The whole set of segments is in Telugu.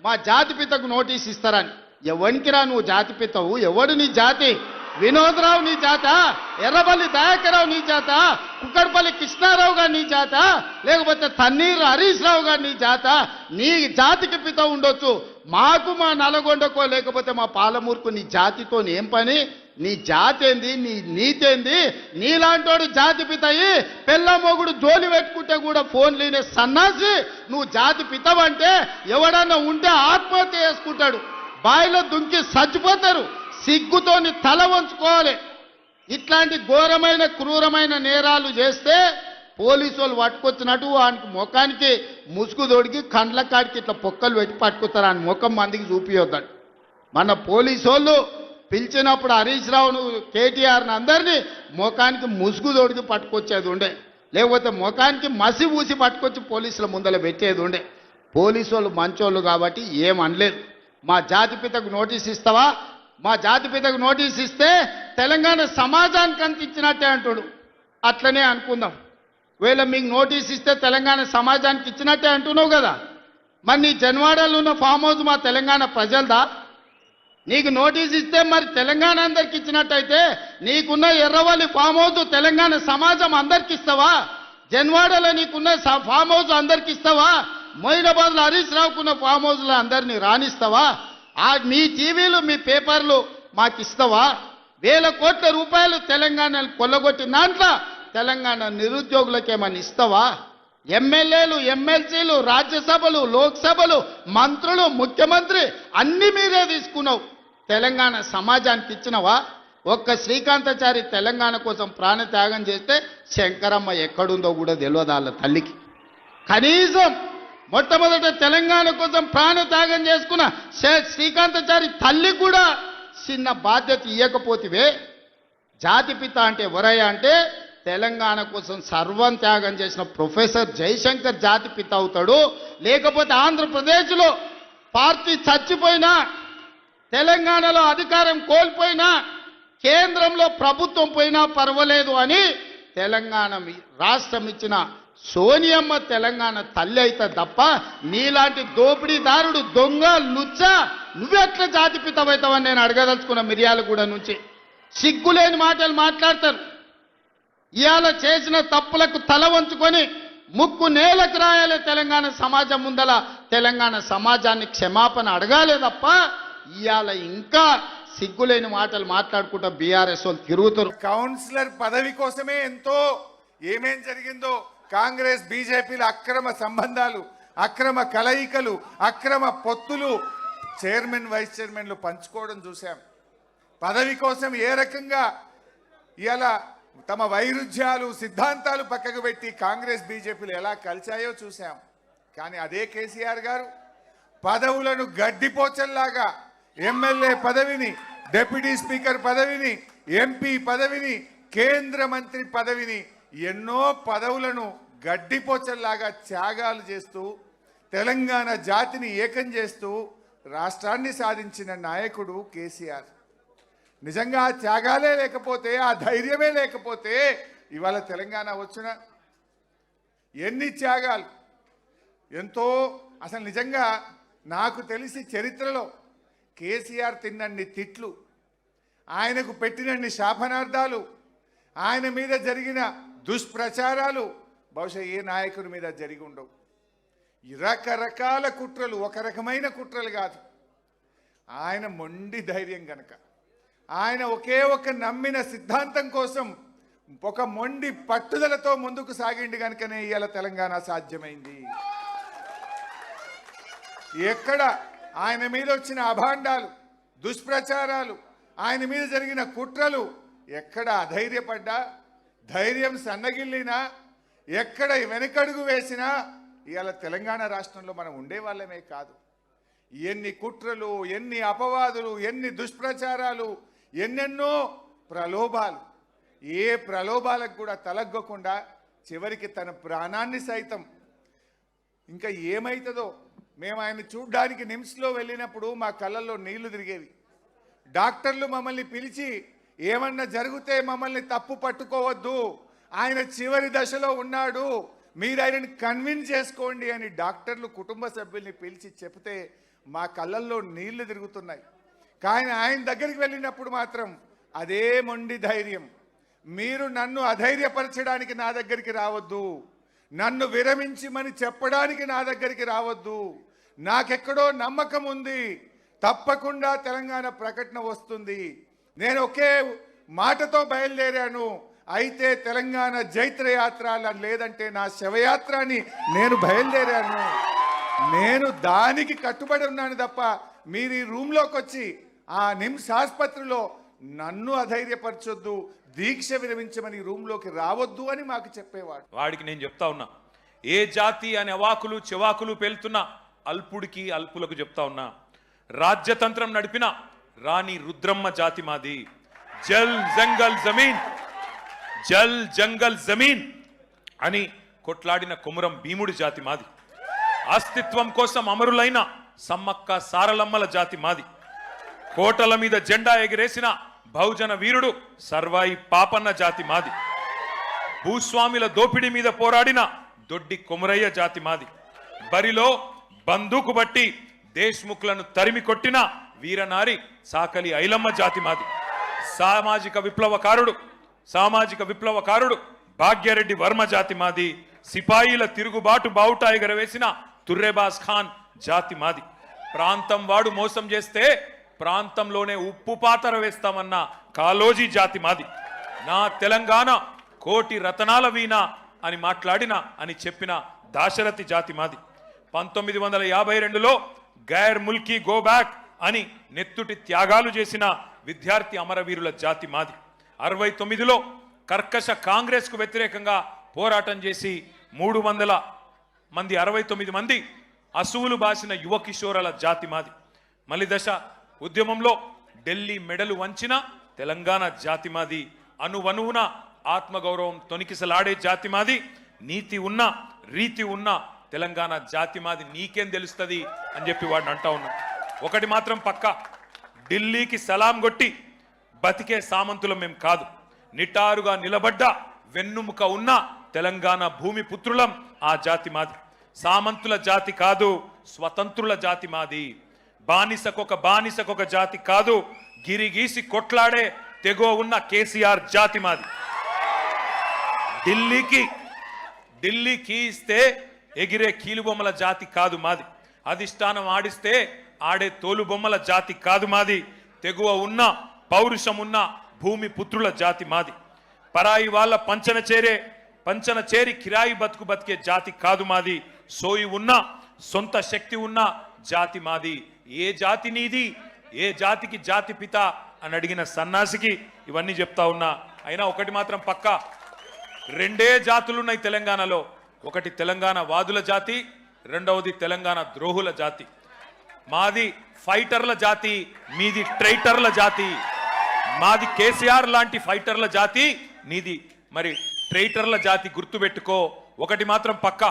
మా జాతిపితకు నోటీస్ ఇస్తారని. ఎవరికిరా నువ్వు జాతిపితవు? ఎవడు నీ జాతి? వినోద్రావు నీ జాత? ఎర్రబల్లి దయాకరావు నీ జాత? కుక్కడపల్లి కృష్ణారావు గారు నీ జాత? లేకపోతే తన్నీరు హరీష్ రావు గారు నీ జాత? నీ జాతికి పిత ఉండొచ్చు, మాకు మా నల్గొండకో లేకపోతే మా పాలమూరుకు నీ జాతితో ఏం పని? నీ జాతి ఏంది? నీ నీతేంది? నీలాంటోడు జాతి పితయి పెళ్ళ మొగుడు జోలి పెట్టుకుంటే కూడా ఫోన్ లేనే సన్నాసి నువ్వు జాతి పితవంటే ఎవడన్నా ఉంటే ఆత్మహత్య చేసుకుంటాడు, బాయిలో దుంకి చచ్చిపోతారు. సిగ్గుతోని తల వంచుకోవాలి. ఇట్లాంటి ఘోరమైన క్రూరమైన నేరాలు చేస్తే పోలీసు వాళ్ళు పట్టుకొచ్చినట్టు వానికి ముఖానికి ముసుగు తోడికి కండ్ల కాడికి ఇట్లా పొక్కలు పెట్టి పట్టుకుతారు. ఆయన ముఖం మందికి చూపియొద్దాడు. మన పోలీసు వాళ్ళు పిలిచినప్పుడు హరీష్ రావును కేటీఆర్ని అందరినీ ముఖానికి ముసుగు తోడికి పట్టుకొచ్చేది ఉండే, లేకపోతే ముఖానికి మసి ఊసి పట్టుకొచ్చి పోలీసుల ముందర పెట్టేది ఉండే. పోలీసు వాళ్ళు మంచోళ్ళు కాబట్టి ఏమనలేదు. మా జాతిపితకు నోటీస్ ఇస్తావా? మా జాతిపితకు నోటీస్ ఇస్తే తెలంగాణ సమాజానికి అంత ఇచ్చినట్టే అంటాడు. అట్లనే అనుకుందాం. ఒకవేళ మీకు నోటీస్ ఇస్తే తెలంగాణ సమాజానికి ఇచ్చినట్టే అంటున్నావు కదా, మరి నీ జన్వాడలో ఉన్న ఫామ్ హౌస్ మా తెలంగాణ ప్రజలదా? నీకు నోటీస్ ఇస్తే మరి తెలంగాణ అందరికి ఇచ్చినట్టయితే నీకున్న ఎర్రవల్లి ఫామ్ హౌస్ తెలంగాణ సమాజం అందరికి ఇస్తావా? జన్వాడలో నీకున్న ఫామ్ హౌస్ అందరికి ఇస్తావా? మొయినాబాద్లో హరీష్ రావుకున్న ఫామ్ హౌస్లో అందరినీ రాణిస్తావా? మీ టీవీలు మీ పేపర్లు మాకు ఇస్తావా? వేల కోట్ల రూపాయలు తెలంగాణను కొల్లగొట్టిన దాంట్లో తెలంగాణ నిరుద్యోగులకు ఏమని ఇస్తావా? ఎమ్మెల్యేలు, ఎమ్మెల్సీలు, రాజ్యసభలు, లోక్సభలు, మంత్రులు, ముఖ్యమంత్రి అన్ని మీరే తీసుకున్నావు. తెలంగాణ సమాజానికి ఇచ్చినవా? ఒక్క శ్రీకాంతాచారి తెలంగాణ కోసం ప్రాణత్యాగం చేస్తే శంకరమ్మ ఎక్కడుందో కూడా తెలియదు వాళ్ళ తల్లికి. కనీసం మొట్టమొదట తెలంగాణ కోసం ప్రాణత్యాగం చేసుకున్న శ్రీకాంతాచారి తల్లి కూడా చిన్న బాధ్యత ఇవ్వకపోతివే. జాతిపిత అంటే ఎవరయ్యా అంటే తెలంగాణ కోసం సర్వం త్యాగం చేసిన ప్రొఫెసర్ జయశంకర్ జాతిపిత అవుతాడు. లేకపోతే ఆంధ్రప్రదేశ్లో పార్టీ చచ్చిపోయినా, తెలంగాణలో అధికారం కోల్పోయినా, కేంద్రంలో ప్రభుత్వం పోయినా పర్వాలేదు అని తెలంగాణ రాష్ట్రం ఇచ్చిన సోనియమ్మ తెలంగాణ తల్లి అయితే తప్ప నీలాంటి దోపిడీదారుడు, దొంగ, లుచ్చ నువ్వెట్లా జాతిపితవైతావని నేను అడగదలుచుకున్న. మిర్యాలగూడ నుంచి సిగ్గులేని మాటలు మాట్లాడతారు. ఇవాళ చేసిన తప్పులకు తల వంచుకొని ముక్కు నేలకు రాయాలి. తెలంగాణ సమాజం ముందల తెలంగాణ సమాజాన్ని క్షమాపణ అడగాలే తప్ప ఇవాళ ఇంకా సిగ్గులేని మాటలు మాట్లాడుకుంటా బీఆర్ఎస్ వాళ్ళు తిరుగుతారు. కౌన్సిలర్ పదవి కోసమే ఎంతో ఏమేం జరిగిందో కాంగ్రెస్ బీజేపీల అక్రమ సంబంధాలు, అక్రమ కలయికలు, అక్రమ పొత్తులు, చైర్మన్ వైస్ చైర్మన్లు పంచుకోవడం చూశాం. పదవి కోసం ఏ రకంగా ఇలా తమ వైరుధ్యాలు, సిద్ధాంతాలు పక్కకు పెట్టి కాంగ్రెస్ బీజేపీలు ఎలా కలిశాయో చూశాం. కానీ అదే కేసీఆర్ గారు పదవులను గడ్డిపోచల్లాగా ఎమ్మెల్యే పదవిని, డిప్యూటీ స్పీకర్ పదవిని, ఎంపీ పదవిని, కేంద్ర మంత్రి పదవిని, ఎన్నో పదవులను గడ్డిపోచల్లాగా త్యాగాలు చేస్తూ తెలంగాణ జాతిని ఏకం చేస్తూ రాష్ట్రాన్ని సాధించిన నాయకుడు కేసీఆర్. నిజంగా ఆ త్యాగాలే లేకపోతే, ఆ ధైర్యమే లేకపోతే ఇవాళ తెలంగాణ వచ్చిన ఎన్ని త్యాగాలు, ఎంతో. అసలు నిజంగా నాకు తెలిసి చరిత్రలో కేసీఆర్ తిన్నన్ని తిట్లు, ఆయనకు పెట్టినన్ని శాపనార్థాలు, ఆయన మీద జరిగిన దుష్ప్రచారాలు బహుశా ఏ నాయకుడి మీద జరిగి ఉండవు. రకరకాల కుట్రలు, ఒక రకమైన కుట్రలు కాదు. ఆయన మొండి ధైర్యం గనక, ఆయన ఒకే ఒక నమ్మిన సిద్ధాంతం కోసం ఒక మొండి పట్టుదలతో ముందుకు సాగిండి గనుకనే ఇవాళ తెలంగాణ సాధ్యమైంది. ఎక్కడ ఆయన మీద వచ్చిన అభాండాలు, దుష్ప్రచారాలు, ఆయన మీద జరిగిన కుట్రలు ఎక్కడ అధైర్యపడ్డా, ధైర్యం సన్నగిల్లినా, ఎక్కడ వెనకడుగు వేసినా ఇవాళ తెలంగాణ రాష్ట్రంలో మనం ఉండేవాళ్ళమే కాదు. ఎన్ని కుట్రలు, ఎన్ని అపవాదులు, ఎన్ని దుష్ప్రచారాలు, ఎన్నెన్నో ప్రలోభాలు. ఏ ప్రలోభాలకు కూడా తలగ్గకుండా చివరికి తన ప్రాణాన్ని సైతం, ఇంకా ఏమవుతుందో మేము ఆయన చూడ్డానికి నిమ్స్లో వెళ్ళినప్పుడు మా కళ్ళల్లో నీళ్లు తిరిగేవి. డాక్టర్లు మమ్మల్ని పిలిచి ఏమన్నా జరిగితే మమ్మల్ని తప్పు పట్టుకోవద్దు, ఆయన చివరి దశలో ఉన్నాడు, మీరు ఆయనని కన్విన్స్ చేసుకోండి అని డాక్టర్లు కుటుంబ సభ్యుల్ని పిలిచి చెప్తే మా కళ్ళల్లో నీళ్లు తిరుగుతున్నాయి. కానీ ఆయన దగ్గరికి వెళ్ళినప్పుడు మాత్రం అదే మొండి ధైర్యం. మీరు నన్ను అధైర్యపరచడానికి నా దగ్గరికి రావద్దు, నన్ను విరమించమని చెప్పడానికి నా దగ్గరికి రావద్దు. నాకెక్కడో నమ్మకం ఉంది, తప్పకుండా తెలంగాణ ప్రకటన వస్తుంది. నేను ఒకే మాటతో బయలుదేరాను, అయితే తెలంగాణ జైత్రయాత్ర లేదంటే నా శవయాత్ర అని నేను బయలుదేరాను. నేను దానికి కట్టుబడి ఉన్నాను తప్ప మీరు ఈ రూమ్లోకి వచ్చి ఆ నిమ్స్ ఆసుపత్రిలో నన్ను అధైర్యపరచొద్దు, దీక్ష విరమించమని రూమ్లోకి రావద్దు అని మాకు చెప్పేవాడు. వాడికి నేను చెప్తా ఉన్నా, ఏ జాతి అని అవాకులు చెవాకులు పేలుతున్నా అల్పుడికి అల్పులకు చెప్తా ఉన్నా, రాజ్యతంత్రం నడిపిన రాణి రుద్రమ్మ జాతి మాది. జల్ జంగల్ జమీన్, జల్ జంగల్ జమీన్ అని కొట్లాడిన కొమురం భీముడి జాతి మాది. అస్తిత్వం కోసం అమరులైన సమ్మక్క సారలమ్మల జాతి మాది. కోటల మీద జెండా ఎగిరేసిన బహుజన వీరుడు సర్వాయి పాపన్న జాతి మాది. భూస్వాముల దోపిడీ మీద పోరాడిన దొడ్డి కొమురయ్య జాతి మాది. బరిలో బందూకు బట్టి దేశ్ముఖులను తరిమి కొట్టిన వీరనారి సాకలి ఐలమ్మ జాతి మాది. సామాజిక విప్లవకారుడు భాగ్యరెడ్డి వర్మ జాతి మాది. సిపాయిల తిరుగుబాటు బావుటా ఎగరవేసిన తుర్రెబాస్ ఖాన్ జాతి మాది. ప్రాంతం వాడు మోసం చేస్తే ప్రాంతంలోనే ఉప్పు పాతర వేస్తామన్న కాలోజీ జాతి మాది. నా తెలంగాణ కోటి రతనాల వీణ అని మాట్లాడిన అని చెప్పిన దాశరథి జాతి మాది. 1952లో గైర్ ముల్కీ గో బ్యాక్ అని నెత్తుటి త్యాగాలు చేసిన విద్యార్థి అమరవీరుల జాతి మాది. 69లో కర్కశ కాంగ్రెస్ కు వ్యతిరేకంగా పోరాటం చేసి 69 మంది అసువులు బాసిన యువ కిషోరాల జాతి మాది. మలిదశ ఉద్యమంలో ఢిల్లీ మెడలు వంచిన తెలంగాణ జాతి మాది. అణువణువున ఆత్మగౌరవం తొనికిసలాడే జాతి మాది. నీతి ఉన్న రీతి ఉన్న తెలంగాణ జాతి మాది. నీకేం తెలుస్తుంది అని చెప్పి వాడిని అంటా ఉన్నా. ఒకటి మాత్రం పక్క, ఢిల్లీకి సలాం కొట్టి బతికే సామంతులం మేం కాదు. నిటారుగా నిలబడ్డ వెన్నుముక ఉన్న తెలంగాణ భూమి పుత్రులం ఆ జాతి మాది. సామంతుల జాతి కాదు, స్వతంత్రుల జాతి మాది. బానిసకొక జాతి కాదు, గిరిగీసి కొట్లాడే తెగో ఉన్న కేసీఆర్ జాతి మాది. ఢిల్లీకి ఇస్తే ఎగిరే కీలుబొమ్మల జాతి కాదు మాది. అధిష్టానం ఆడిస్తే ఆడే తోలుబొమ్మల జాతి కాదు మాది. తెగువ ఉన్న పౌరుషం ఉన్న భూమి పుత్రుల జాతి మాది. పరాయి వాళ్ళ పంచన చేరి కిరాయి బతికే జాతి కాదు మాది. సోయి ఉన్న సొంత శక్తి ఉన్న జాతి మాది. ఏ జాతి నీది, ఏ జాతికి జాతి పిత అని అడిగిన సన్నాసికి ఇవన్నీ చెప్తా ఉన్నా. అయినా ఒకటి మాత్రం పక్క, రెండే జాతులున్నాయి తెలంగాణలో. ఒకటి తెలంగాణ వాదుల జాతి, రెండవది తెలంగాణ ద్రోహుల జాతి. మాది ఫైటర్ల జాతి, మీది ట్రైటర్ల జాతి. మాది కేసీఆర్ లాంటి ఫైటర్ల జాతి, నీది మరి ట్రైటర్ల జాతి. గుర్తుపెట్టుకో. ఒకటి మాత్రం పక్క,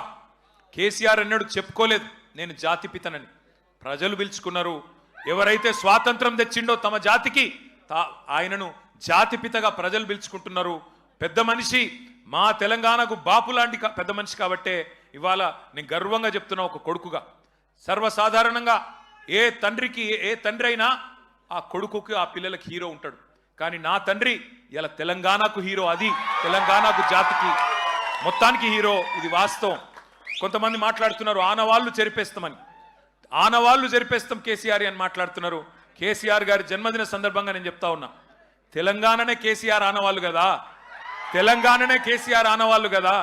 కేసీఆర్ అన్నాడు చెప్పుకోలేదు నేను జాతి పితనని. ప్రజలు పిలుచుకున్నారు. ఎవరైతే స్వాతంత్రం తెచ్చిండో తమ జాతికి ఆయనను జాతిపితగా ప్రజలు పిలుచుకుంటున్నారు. పెద్ద మనిషి, మా తెలంగాణకు బాపు లాంటి పెద్ద మనిషి కాబట్టే ఇవాళ నేను గర్వంగా చెప్తున్నా ఒక కొడుకుగా. సర్వసాధారణంగా ఏ తండ్రి అయినా ఆ కొడుకుకి ఆ పిల్లలకి హీరో ఉంటాడు. కానీ నా తండ్రి ఇలా తెలంగాణకు హీరో. అది తెలంగాణకు జాతికి మొత్తానికి హీరో. ఇది వాస్తవం. కొంతమంది మాట్లాడుతున్నారు ఆనవాళ్ళు చెరిపేస్తామని. ఆనవాళ్ళు జరిపేస్తాం కేసీఆర్ అని మాట్లాడుతున్నారు. కేసీఆర్ గారి జన్మదిన సందర్భంగా నేను చెప్తా ఉన్నా, తెలంగాణనే కేసీఆర్ ఆనవాళ్ళు కదా, తెలంగాణనే కేసీఆర్ ఆనవాళ్ళు కదా,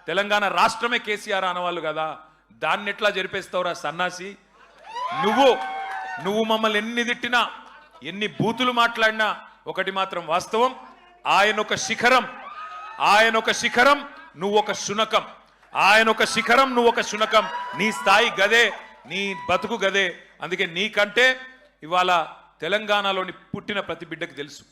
తెలంగాణ రాష్ట్రమే కేసీఆర్ ఆనవాళ్ళు కదా. దాన్ని ఎట్లా జరిపేస్తావురా సన్నాసి? నువ్వు మమ్మల్ని ఎన్ని తిట్టినా, ఎన్ని బూతులు మాట్లాడినా ఒకటి మాత్రం వాస్తవం, ఆయన ఒక శిఖరం, నువ్వు ఒక శునకం. ఆయన ఒక శిఖరం, నువ్వు ఒక శునకం. నీ స్థాయి గదే, నీ బతుకు గదే. అందుకే నీకంటే ఇవాళ తెలంగాణలోని పుట్టిన ప్రతి బిడ్డకు తెలుసు.